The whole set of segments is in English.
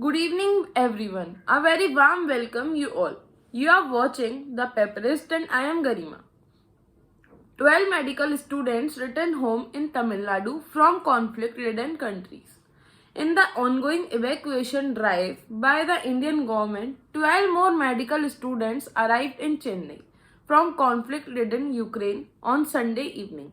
Good evening, everyone. A very warm welcome, you all. You are watching The Paperist, and I am Garima. 12 medical students returned home in Tamil Nadu from conflict ridden countries. In the ongoing evacuation drive by the Indian government, 12 more medical students arrived in Chennai from conflict ridden Ukraine on Sunday evening.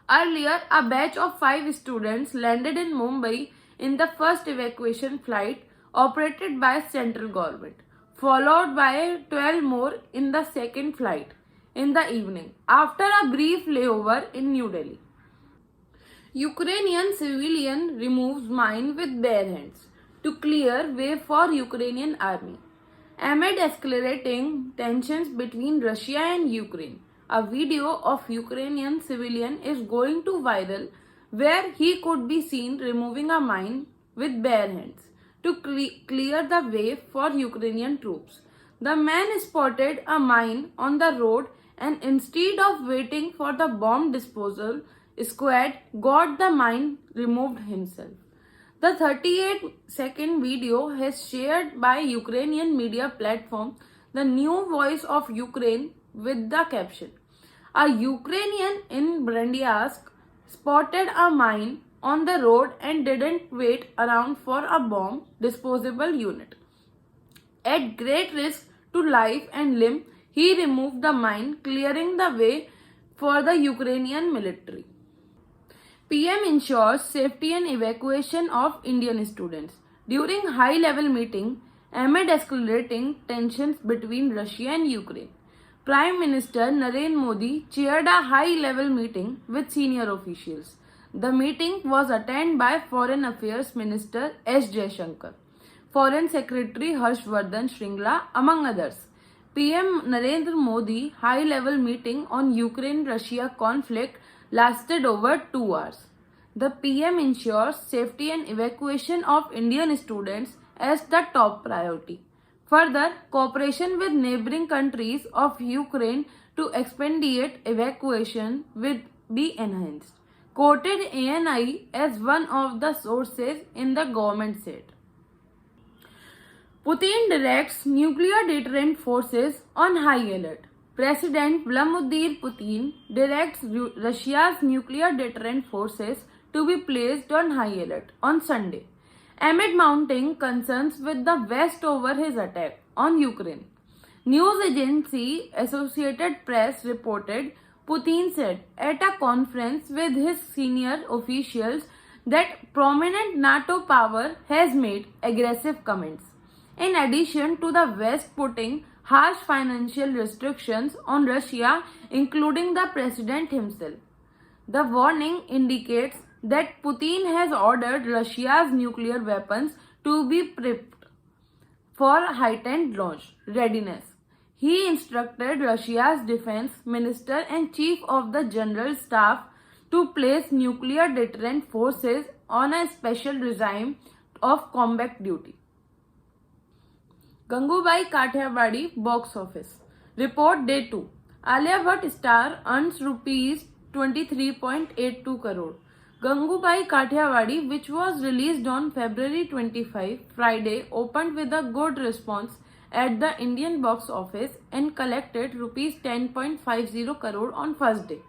Earlier, a batch of 5 students landed in Mumbai in the first evacuation flight operated by central government, followed by 12 more in the second flight in the evening after a brief layover in New Delhi. Ukrainian civilian removes mine with bare hands to clear way for Ukrainian army. Amid escalating tensions between Russia and Ukraine, a video of Ukrainian civilian is going to viral where he could be seen removing a mine with bare hands to clear the way for Ukrainian troops. The man spotted a mine on the road and instead of waiting for the bomb disposal squad got the mine removed himself. The 38-second video has shared by Ukrainian media platform The New Voice of Ukraine with the caption, "A Ukrainian in Bryansk spotted a mine on the road and didn't wait around for a bomb disposable unit. At great risk to life and limb, he removed the mine, clearing the way for the Ukrainian military." PM ensures safety and evacuation of Indian students. During high-level meeting, amid escalating tensions between Russia and Ukraine, Prime Minister Narendra Modi chaired a high-level meeting with senior officials. The meeting was attended by Foreign Affairs Minister S. Jaishankar, Foreign Secretary Harshvardhan Shringla, among others. PM Narendra Modi high-level meeting on Ukraine-Russia conflict lasted over 2 hours. The PM ensures safety and evacuation of Indian students as the top priority. Further, cooperation with neighboring countries of Ukraine to expedite evacuation will be enhanced. Quoted ANI as one of the sources in the government said. Putin directs nuclear deterrent forces on high alert. President Vladimir Putin directs Russia's nuclear deterrent forces to be placed on high alert on Sunday, amid mounting concerns with the West over his attack on Ukraine. News agency Associated Press reported Putin said at a conference with his senior officials that prominent NATO power has made aggressive comments. In addition to the West putting harsh financial restrictions on Russia, including the president himself. The warning indicates that Putin has ordered Russia's nuclear weapons to be prepped for heightened launch readiness. He instructed Russia's defense minister and chief of the general staff to place nuclear deterrent forces on a special regime of combat duty. Gangubai Kathiawadi box office. Report day 2. Alia Bhatt star earns rupees 23.82 crore. Gangubai Kathiawadi, which was released on February 25, Friday, opened with a good response at the Indian box office and collected rupees 10.50 crore on first day.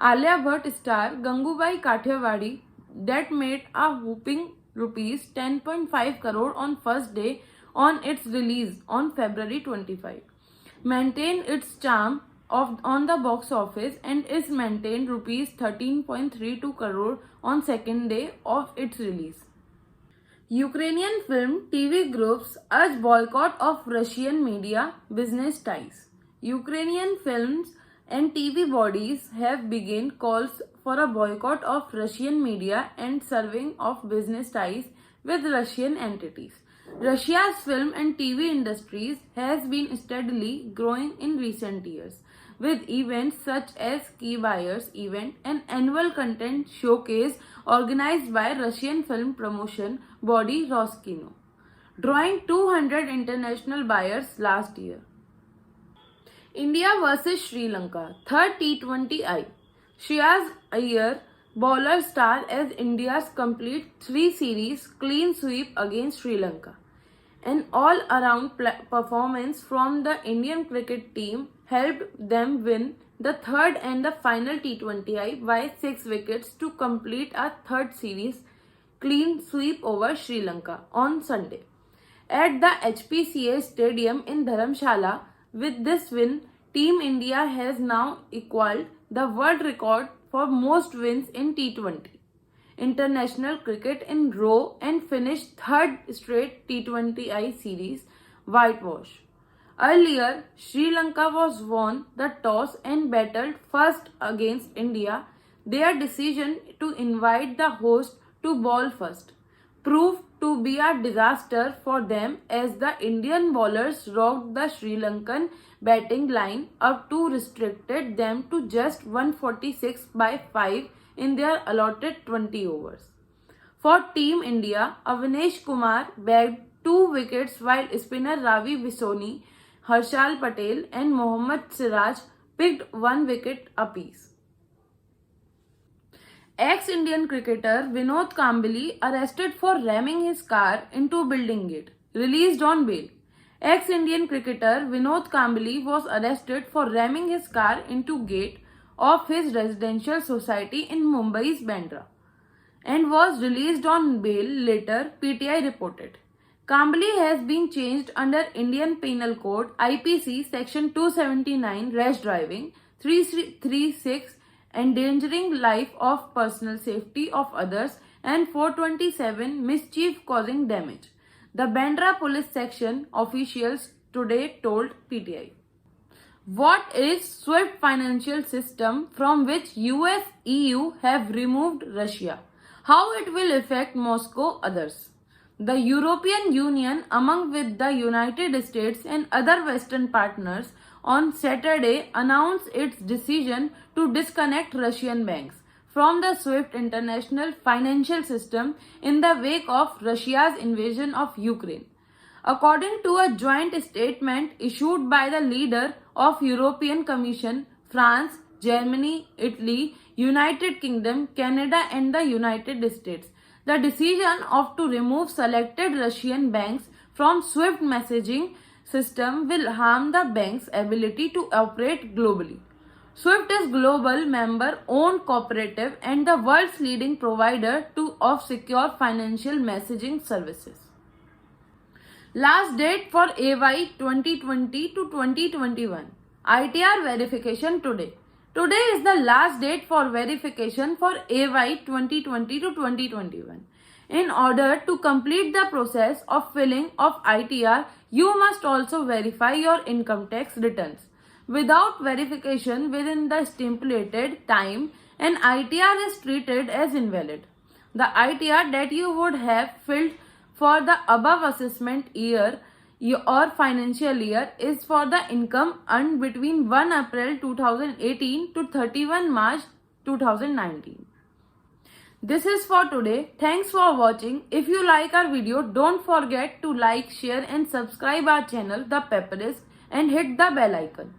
Alia Bhatt star Gangubai Kathiawadi that made a whopping rupees 10.5 crore on first day on its release on February 25, maintained its charm on the box office and is maintained rupees 13.32 crore on second day of its release. Ukrainian film TV groups urge boycott of Russian media business ties. Ukrainian films and TV bodies have begun calls for a boycott of Russian media and serving of business ties with Russian entities. Russia's film and TV industries has been steadily growing in recent years, with events such as Key Buyers event, an annual content showcase organized by Russian film promotion body Roskino, drawing 200 international buyers last year. India vs Sri Lanka, third T20I. Shreyas Iyer bowler star as India's complete 3 series clean sweep against Sri Lanka. An all-around performance from the Indian cricket team helped them win the third and the final T20I by 6 wickets to complete a third series clean sweep over Sri Lanka on Sunday. At the HPCA Stadium in Dharamshala, with this win, Team India has now equalled the world record for most wins in T20 international cricket in row and finished third straight T20I series whitewash. Earlier, Sri Lanka was won the toss and battled first against India. Their decision to invite the host to bowl first proved to be a disaster for them as the Indian bowlers rocked the Sri Lankan batting line up to restricted them to just 146 by 5 in their allotted 20 overs. For Team India, Avinash Kumar bagged 2 wickets while spinner Ravi Bisoni, Harshal Patel and Mohammad Siraj picked 1 wicket apiece. Ex-Indian cricketer Vinod Kambli arrested for ramming his car into building gate, released on bail. Ex-Indian cricketer Vinod Kambli was arrested for ramming his car into gate of his residential society in Mumbai's Bandra and was released on bail later, PTI reported. Kambli has been charged under Indian Penal Code IPC section 279 rash driving, 336 endangering life of personal safety of others and 427 mischief causing damage. The Bandra police section officials today told PTI. What is SWIFT financial system from which US, EU have removed Russia? How it will affect Moscow, others? The European Union, along with the United States and other Western partners, on Saturday announced its decision to disconnect Russian banks from the SWIFT international financial system in the wake of Russia's invasion of Ukraine. According to a joint statement issued by the leader of European Commission, France, Germany, Italy, United Kingdom, Canada and the United States, the decision of to remove selected Russian banks from SWIFT messaging system will harm the bank's ability to operate globally. SWIFT is global member-owned cooperative and the world's leading provider of secure financial messaging services. Last date for AY 2020 to 2021. ITR verification today. Today is the last date for verification for AY 2020 to 2021. In order to complete the process of filling of ITR, you must also verify your income tax returns. Without verification within the stipulated time, an ITR is treated as invalid. The ITR that you would have filled for the above assessment year or financial year is for the income earned between 1 April 2018 to 31 March 2019. This is for today. Thanks for watching. If you like our video, don't forget to like, share and subscribe our channel The Pepperist and hit the bell icon.